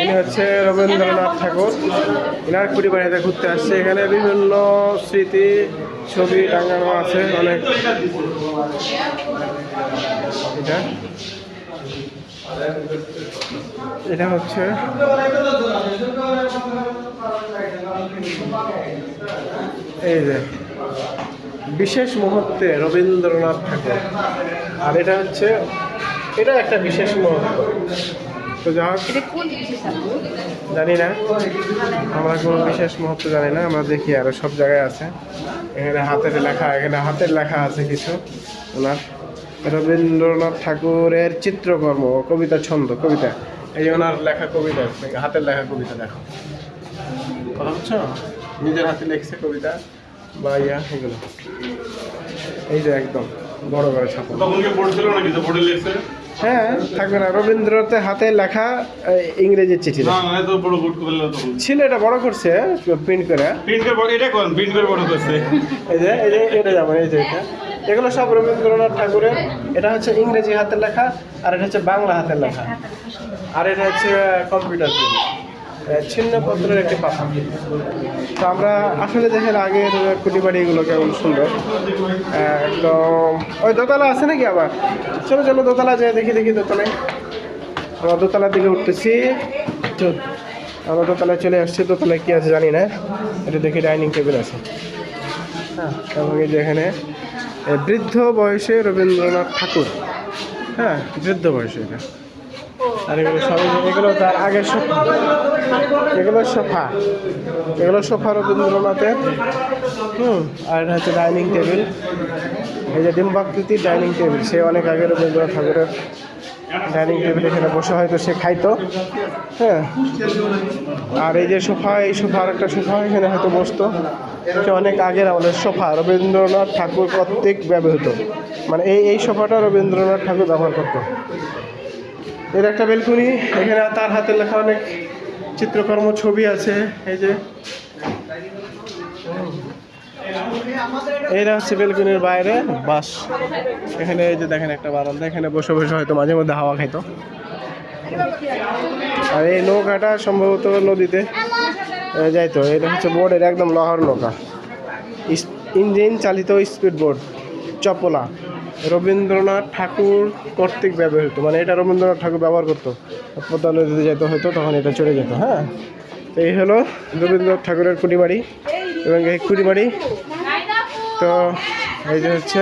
ইনি হচ্ছে রবীন্দ্রনাথ ঠাকুর। ইনার কুড়ি বাড়িতে ঘুরতে আসছে। এখানে বিভিন্ন স্মৃতি ছবি টাঙানো আছে অনেক। এটা হচ্ছে এই যে বিশেষ মুহূর্তে রবীন্দ্রনাথ ঠাকুর। আর এটা হচ্ছে এটা একটা বিশেষ মুহূর্ত। তো যা জানি না, আমরা কোনো বিশেষ মুহূর্ত জানি না, আমরা দেখি আরো সব জায়গায় আছে। এখানে হাতের লেখা আছে কিছু ওনার। রবীন্দ্রনাথ ঠাকুরের চিত্রকর্ম, কবিতা, ছন্দ, কবিতা, এই ওনার লেখা কবিতা, হাতের লেখা কবিতা। দেখো কথা বুঝছো, নিজের হাতে লেখছে কবিতা বা এগুলো। এই যে একদম বড় করে ছাপা। হ্যাঁ থাকবে না, রবীন্দ্রনাথের হাতে লেখা ইংরেজির চিঠি ছিল। এটা বড় করছে প্রিন্ট করে। এই যে এটা যেমন এই যে এগুলো সব রবীন্দ্রনাথ ঠাকুরের। এটা হচ্ছে ইংরেজি হাতের লেখা, আর এটা হচ্ছে বাংলা হাতের লেখা, আর এটা হচ্ছে কম্পিউটার প্রিন্ট, ছিন্নপত্রের একটি পাতা। তো আমরা আসলে দেখেন আগের কুটিবাড়ি এগুলো কেমন সুন্দর একদম। ওই দোতলা আছে নাকি আবার? চলো চলো দোতলা যায় দেখি দোতলায়। আমরা দোতলার দিকে উঠতেছি। আমরা দোতলায় চলে আসছি। দোতলায় কী আছে জানি না। এটা দেখি ডাইনিং টেবিল আছে। হ্যাঁ, এবং এই যে এখানে বৃদ্ধ বয়সে রবীন্দ্রনাথ ঠাকুর। হ্যাঁ, বৃদ্ধ বয়সে এটা। আর এগুলো সবাই, এগুলো তার আগের সোফা। এগুলো সোফা রবীন্দ্রনাথের। আর এটা হচ্ছে ডাইনিং টেবিল। এই যে ডিম্বাকৃতির ডাইনিং টেবিল, সে অনেক আগে রবীন্দ্রনাথ ঠাকুরের ডাইনিং টেবিল। এখানে বসে হয়তো সে খাইতো। হ্যাঁ, আর এই যে সোফা, এই সোফা আর একটা সোফা, এখানে হয়তো বসতো। সে অনেক আগের আমাদের সোফা, রবীন্দ্রনাথ ঠাকুর কর্তৃক ব্যবহৃত। মানে এই সোফাটা রবীন্দ্রনাথ ঠাকুর ব্যবহার করতো। এর একটা বেলকুনি, এখানে তার হাতে লেখা অনেক চিত্রকর্ম, ছবি আছে। এই যে এইটা হচ্ছে বেলকুনির বাইরে বাস। এখানে এই যে দেখেন একটা বারান্দা, এখানে বসে হয়তো মাঝে মধ্যে হাওয়া খাইতো। আর এই নৌকাটা সম্ভবত নদীতে যাইতো। এটা হচ্ছে বোর্ডের একদম লোহার নৌকা, ইঞ্জিন চালিত স্পিড বোর্ড, চপলা, রবীন্দ্রনাথ ঠাকুর কর্তৃক ব্যবহৃত। মানে এটা রবীন্দ্রনাথ ঠাকুর ব্যবহার করতো। পদ্মা নদীতে যেতে হতো তখন এটা চলে যেত। হ্যাঁ, এই হলো রবীন্দ্রনাথ ঠাকুরের কুটিবাড়ি। এবং এই কুটিবাড়ি তো এই যে হচ্ছে,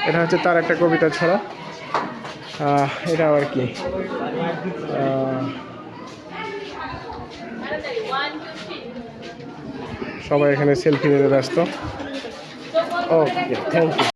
এটা হচ্ছে তার একটা কবিতা ছড়া। এটা আবার কি, সবাই এখানে সেলফি নিতে ব্যস্ত। ওকে, থ্যাংক ইউ।